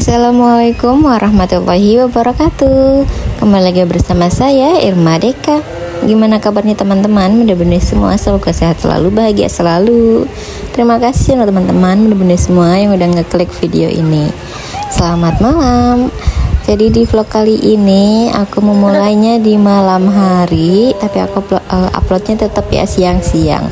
Assalamualaikum warahmatullahi wabarakatuh. Kembali lagi bersama saya Irma Deka. Gimana kabarnya teman-teman? Mudah-mudahan semua selalu sehat selalu, bahagia selalu. Terima kasih loh teman-teman, mudah-mudahan semua yang udah ngeklik video ini. Selamat malam. Jadi di vlog kali ini aku memulainya di malam hari, tapi aku uploadnya tetap ya siang-siang.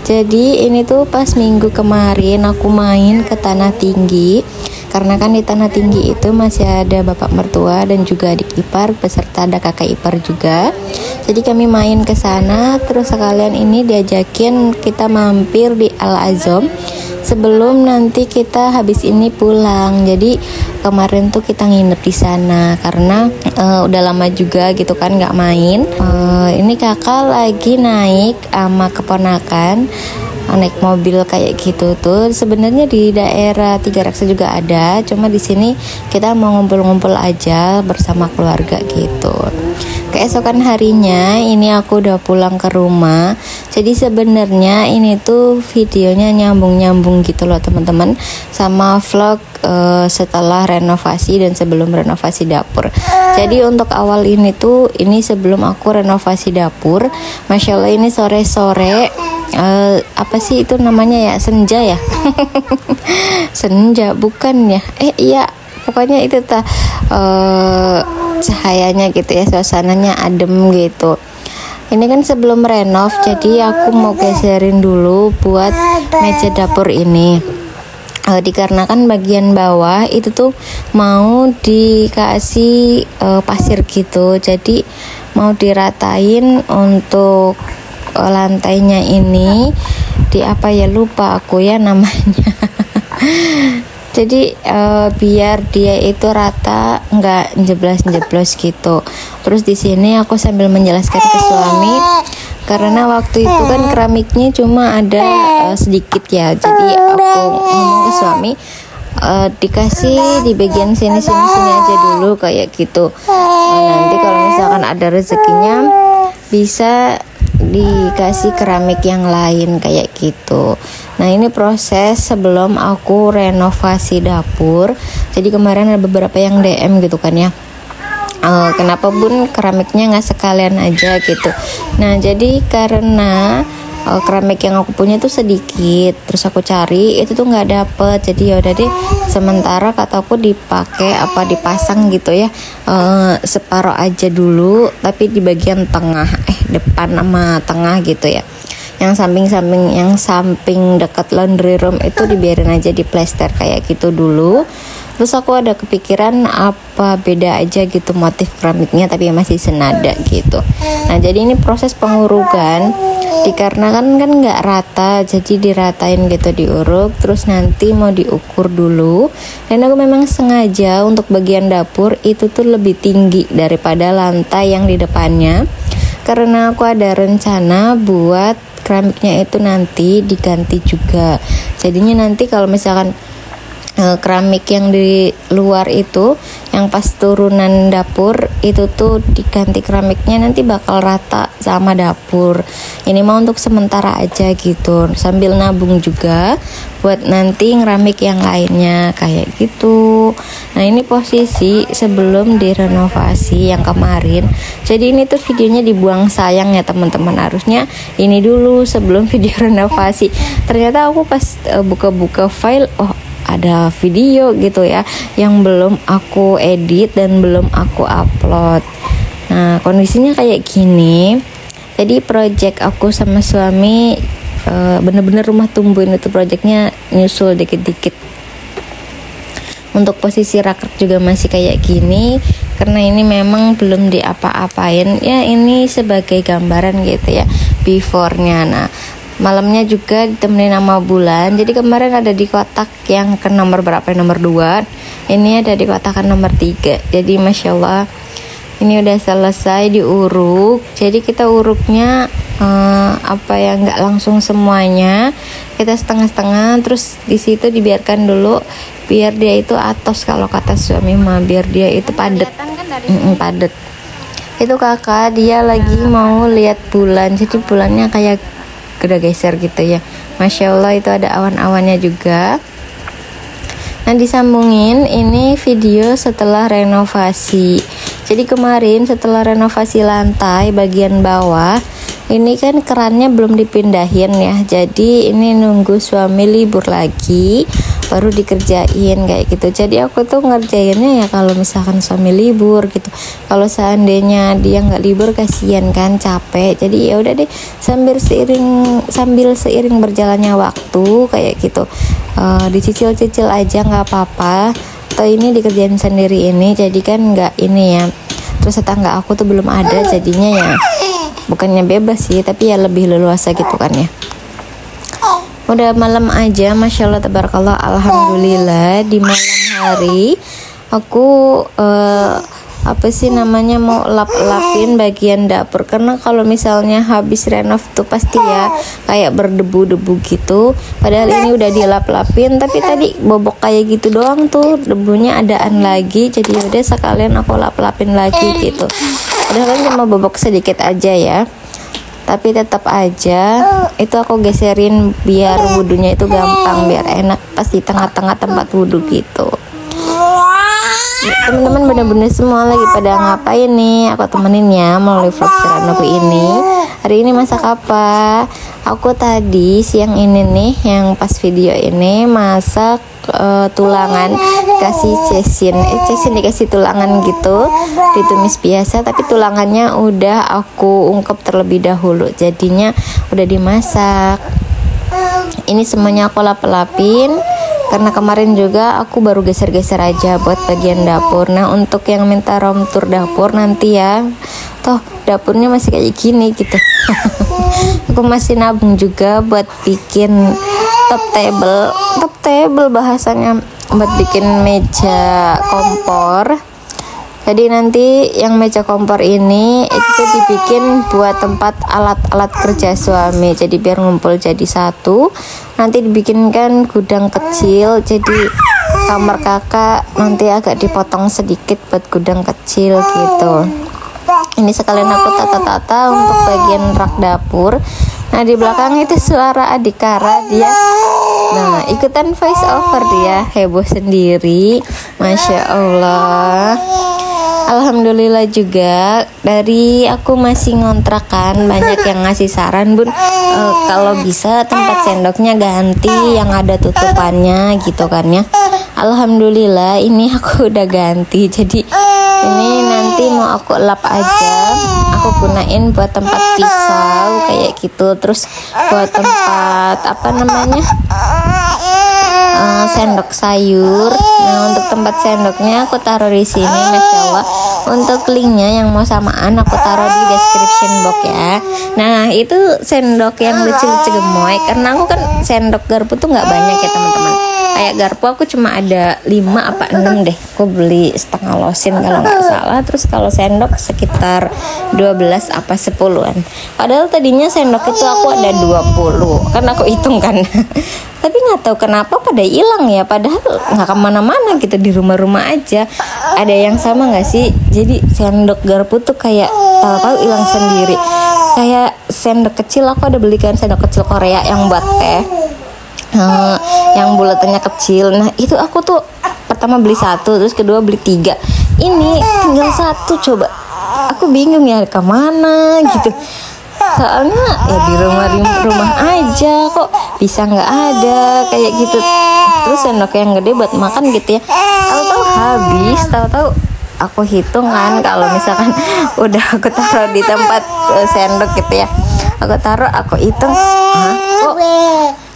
Jadi ini tuh pas minggu kemarin aku main ke Tanah Tinggi. Karena kan di Tanah Tinggi itu masih ada bapak mertua dan juga adik ipar beserta ada kakak ipar juga. Jadi kami main ke sana, terus sekalian ini diajakin kita mampir di Al Azom sebelum nanti kita habis ini pulang. Jadi kemarin tuh kita nginep di sana karena udah lama juga gitu kan nggak main. Ini kakak lagi naik sama keponakan, naik mobil kayak gitu tuh. Sebenarnya di daerah Tiga Raksa juga ada, cuma di sini kita mau ngumpul-ngumpul aja bersama keluarga gitu. Keesokan harinya ini aku udah pulang ke rumah. Jadi sebenarnya ini tuh videonya nyambung-nyambung gitu loh teman-teman sama vlog setelah renovasi dan sebelum renovasi dapur. Jadi untuk awal ini tuh ini sebelum aku renovasi dapur. Masya Allah ini sore-sore apa sih itu namanya ya, senja ya senja bukan ya, iya pokoknya itu cahayanya gitu ya, suasananya adem gitu. Ini kan sebelum renov, jadi aku mau geserin dulu buat meja dapur ini. Dikarenakan bagian bawah itu tuh mau dikasih pasir gitu, jadi mau diratain untuk lantainya ini di apa ya, lupa aku ya namanya. Jadi biar dia itu rata, nggak jeblos gitu. Terus di sini aku sambil menjelaskan ke suami karena waktu itu kan keramiknya cuma ada sedikit ya. Jadi aku ngomong ke suami dikasih di bagian sini aja dulu kayak gitu. Nanti kalau misalkan ada rezekinya bisa dikasih keramik yang lain kayak gitu. Nah ini proses sebelum aku renovasi dapur. Jadi kemarin ada beberapa yang DM gitu kan ya, kenapa bun keramiknya nggak sekalian aja gitu. Nah jadi karena keramik yang aku punya tuh sedikit, terus aku cari itu tuh nggak dapet. Jadi yaudah deh, sementara kataku dipakai apa dipasang gitu ya, separuh aja dulu, tapi di bagian tengah, depan sama tengah gitu ya. Yang samping dekat laundry room itu dibiarin aja di plester kayak gitu dulu. Terus aku ada kepikiran apa beda aja gitu motif keramiknya, tapi masih senada gitu. Nah jadi ini proses pengurugan, dikarenakan kan nggak rata, jadi diratain gitu, diuruk, terus nanti mau diukur dulu. Dan aku memang sengaja untuk bagian dapur itu tuh lebih tinggi daripada lantai yang di depannya, karena aku ada rencana buat keramiknya itu nanti diganti juga. Jadinya nanti kalau misalkan keramik yang di luar itu yang pas turunan dapur itu tuh diganti keramiknya, nanti bakal rata sama dapur. Ini mau untuk sementara aja gitu, sambil nabung juga buat nanti keramik yang lainnya kayak gitu. Nah ini posisi sebelum direnovasi yang kemarin. Jadi ini tuh videonya dibuang sayang ya teman-teman, harusnya ini dulu sebelum video renovasi. Ternyata aku pas buka-buka file, ada video gitu ya yang belum aku edit dan belum aku upload. Nah kondisinya kayak gini. Jadi project aku sama suami bener-bener rumah tumbuhin itu, projectnya nyusul dikit-dikit. Untuk posisi raket juga masih kayak gini karena ini memang belum diapa-apain ya. Ini sebagai gambaran gitu ya before-nya. Nah malamnya juga ditemenin sama bulan. Jadi kemarin ada di kotak yang ke nomor berapa, nomor 2. Ini ada di kotakan nomor 3. Jadi Masya Allah ini udah selesai diuruk. Jadi kita uruknya nggak langsung semuanya, kita setengah-setengah. Terus di situ dibiarkan dulu biar dia itu atos, kalau kata suami mah biar dia itu padet. Padet. Itu kakak dia lagi mau lihat bulan. Jadi bulannya kayak udah geser gitu ya. Masya Allah itu ada awan-awannya juga. Nah, disambungin ini video setelah renovasi. Jadi kemarin setelah renovasi lantai bagian bawah, ini kan kerannya belum dipindahin ya. Jadi ini nunggu suami libur lagi baru dikerjain kayak gitu. Jadi aku tuh ngerjainnya ya kalau misalkan suami libur gitu. Kalau seandainya dia nggak libur kasihan kan, capek. Jadi ya udah deh, sambil seiring berjalannya waktu kayak gitu. Dicicil-cicil aja nggak apa-apa. Atau ini dikerjain sendiri ini, jadi kan nggak ini ya. Terus tetangga aku tuh belum ada, jadinya ya bukannya bebas sih, tapi ya lebih leluasa gitu kan ya. Udah malam aja, masya Allah tabarakallah, alhamdulillah. Di malam hari aku mau lap-lapin bagian dapur, karena kalau misalnya habis renov tuh pasti ya kayak berdebu-debu gitu. Padahal ini udah dilap-lapin, tapi tadi bobok kayak gitu doang tuh, debunya adaan lagi. Jadi udah sekalian aku lap-lapin lagi gitu. Padahal kan cuma bobok sedikit aja ya, tapi tetap aja itu aku geserin biar wudhunya itu gampang, biar enak pas di tengah-tengah tempat wudhu gitu. Teman-teman bener-bener semua lagi pada ngapain nih, aku temenin ya melalui vlog Siranoku ini. Hari ini masak apa? Aku tadi siang ini nih, yang pas video ini masak tulangan, kasih cesin dikasih tulangan gitu, ditumis biasa, tapi tulangannya udah aku ungkep terlebih dahulu, jadinya udah dimasak. Ini semuanya aku lap-lapin karena kemarin juga aku baru geser-geser aja buat bagian dapur. Nah, untuk yang minta room tour dapur nanti ya, toh dapurnya masih kayak gini gitu. Aku masih nabung juga buat bikin top table bahasanya, buat bikin meja kompor. Jadi nanti yang meja kompor ini itu tuh dibikin buat tempat alat-alat kerja suami. Jadi biar ngumpul jadi satu. Nanti dibikinkan gudang kecil. Jadi kamar kakak nanti agak dipotong sedikit buat gudang kecil gitu. Ini sekalian aku tata-tata untuk bagian rak dapur. Nah, di belakang itu suara adik Kara, dia nah ikutan voice over, dia heboh sendiri, masya Allah. Alhamdulillah juga dari aku masih ngontrakan, banyak yang ngasih saran, Bun, kalau bisa tempat sendoknya ganti yang ada tutupannya gitu kan ya. Alhamdulillah ini aku udah ganti, jadi ini nanti mau aku lap aja, aku gunain buat tempat pisau kayak gitu, terus buat tempat sendok sayur. Nah, untuk tempat sendoknya aku taruh di sini, masya Allah. Untuk linknya yang mau samaan aku taruh di description box ya. Nah, itu sendok yang lucu-lucu gemoy, karena aku kan sendok garpu tuh nggak banyak ya teman-teman. Kayak garpu aku cuma ada 5 apa 6 deh, aku beli setengah losin kalau nggak salah. Terus kalau sendok sekitar 12 apa 10-an. Padahal tadinya sendok itu aku ada 20, kan aku hitung kan. Tapi nggak tahu kenapa pada hilang ya, padahal nggak kemana-mana gitu, di rumah-rumah aja. Ada yang sama nggak sih? Jadi sendok garpu tuh kayak tahu-tahu hilang sendiri. Kayak sendok kecil, aku ada belikan sendok kecil Korea yang buat teh, yang buletannya kecil. Nah, itu aku tuh pertama beli 1, terus kedua beli 3. Ini tinggal 1, coba. Aku bingung ya kemana gitu. Soalnya ya di rumah aja kok bisa nggak ada kayak gitu. Terus sendok yang gede buat makan gitu ya, tahu-tahu habis, tahu-tahu aku hitung kan, kalau misalkan udah aku taruh di tempat sendok gitu ya, aku taruh, aku hitung, kok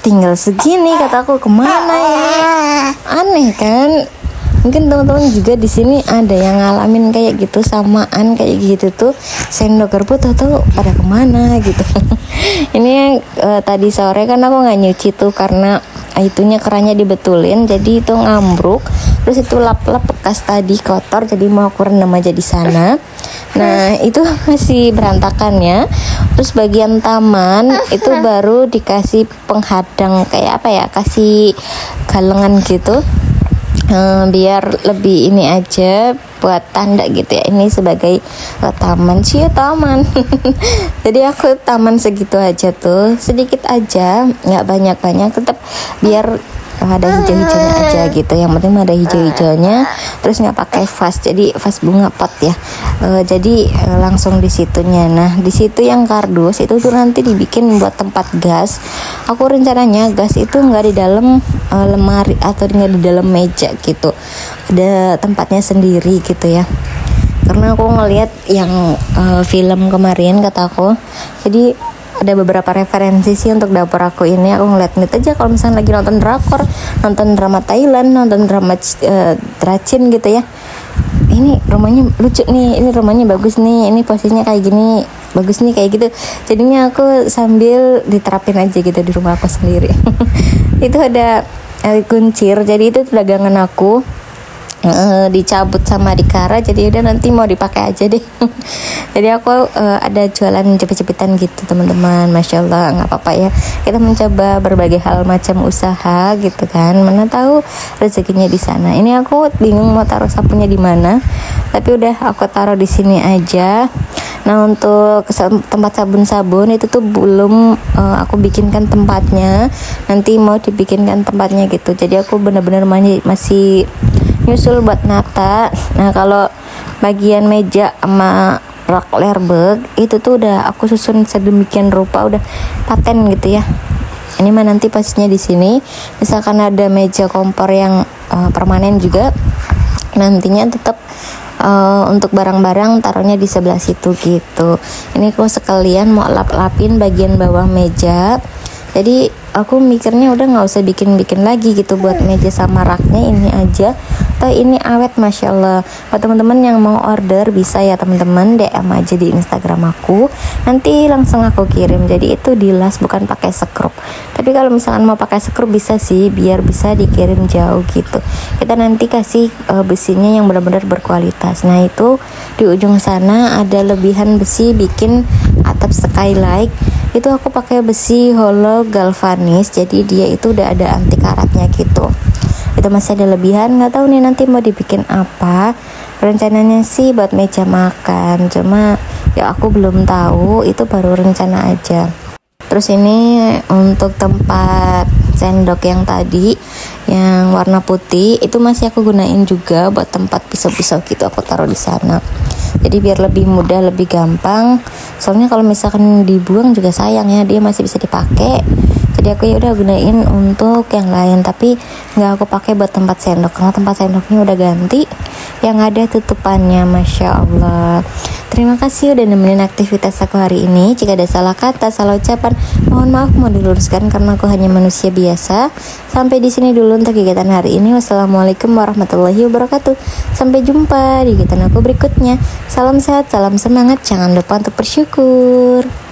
tinggal segini, kataku kemana ya, aneh kan. Mungkin teman-teman juga di sini ada yang ngalamin kayak gitu, samaan kayak gitu tuh, sendok garpu tuh pada kemana gitu. Ini tadi sore kan aku nggak nyuci tuh karena itunya kerannya dibetulin, jadi itu ngambruk. Terus itu lap-lap bekas tadi kotor, jadi mau aku rendam aja di sana. Nah, itu masih berantakan ya. Terus bagian taman itu baru dikasih penghadang kayak apa ya, kasih galengan gitu. Biar lebih ini aja buat tanda gitu ya, ini sebagai taman sih ya, taman. Jadi aku taman segitu aja tuh, sedikit aja, nggak banyak-banyak, tetap biar ada hijau-hijaunya aja gitu. Yang penting ada hijau-hijaunya, terus nggak pakai vas, jadi vas bunga pot ya. Jadi langsung di situnya. Nah di situ yang kardus itu tuh nanti dibikin buat tempat gas. Aku rencananya gas itu nggak di dalam lemari atau nggak di dalam meja gitu, ada tempatnya sendiri gitu ya. Karena aku ngelihat yang film kemarin kata aku, jadi ada beberapa referensi sih untuk dapur aku ini. Aku ngeliat aja kalau misalnya lagi nonton drakor, nonton drama Thailand, nonton drama Dracin gitu ya, ini rumahnya lucu nih, ini rumahnya bagus nih, ini posisinya kayak gini bagus nih, kayak gitu. Jadinya aku sambil diterapin aja gitu di rumah aku sendiri. Itu ada kuncir, jadi itu dagangan aku dicabut sama Dikara, jadi udah nanti mau dipakai aja deh. Jadi aku ada jualan jepit-jepitan gitu teman-teman, masya Allah, nggak apa-apa ya, kita mencoba berbagai hal macam usaha gitu kan, mana tahu rezekinya di sana. Ini aku bingung mau taruh sapunya di mana, tapi udah aku taruh di sini aja. Nah untuk tempat sabun-sabun itu tuh belum aku bikinkan tempatnya, nanti mau dibikinkan tempatnya gitu. Jadi aku benar-benar masih nyusul buat nata. Nah kalau bagian meja sama rak lerbek itu tuh udah aku susun sedemikian rupa, udah paten gitu ya. Ini mah nanti pastinya di sini. Misalkan ada meja kompor yang permanen juga, nantinya tetap untuk barang-barang taruhnya di sebelah situ gitu. Ini aku sekalian mau lap-lapin bagian bawah meja. Jadi aku mikirnya udah nggak usah bikin lagi gitu buat meja sama raknya, ini aja. Toh ini awet masya Allah. Buat teman-teman yang mau order bisa ya teman-teman, DM aja di Instagram aku, nanti langsung aku kirim. Jadi itu dilas bukan pakai sekrup. Tapi kalau misalkan mau pakai sekrup bisa sih, biar bisa dikirim jauh gitu. Kita nanti kasih besinya yang benar-benar berkualitas. Nah itu di ujung sana ada lebihan besi bikin atap skylight. Itu aku pakai besi holo galvanis, jadi dia itu udah ada anti karatnya gitu. Itu masih ada lebihan, nggak tahu nih nanti mau dibikin apa. Rencananya sih buat meja makan, cuma ya aku belum tahu, itu baru rencana aja. Terus ini untuk tempat sendok yang tadi yang warna putih itu masih aku gunain juga buat tempat pisau-pisau gitu, aku taruh di sana. Jadi biar lebih mudah, lebih gampang. Soalnya kalau misalkan dibuang juga sayang ya, dia masih bisa dipakai. Jadi aku ya udah gunain untuk yang lain, tapi nggak aku pakai buat tempat sendok karena tempat sendoknya udah ganti, yang ada tutupannya. Masya Allah. Terima kasih udah nemenin aktivitas aku hari ini. Jika ada salah kata, salah ucapan, mohon maaf, mau diluruskan karena aku hanya manusia biasa. Sampai di sini dulu untuk kegiatan hari ini. Wassalamualaikum warahmatullahi wabarakatuh. Sampai jumpa di kegiatan aku berikutnya. Salam sehat, salam semangat. Jangan lupa untuk bersyukur.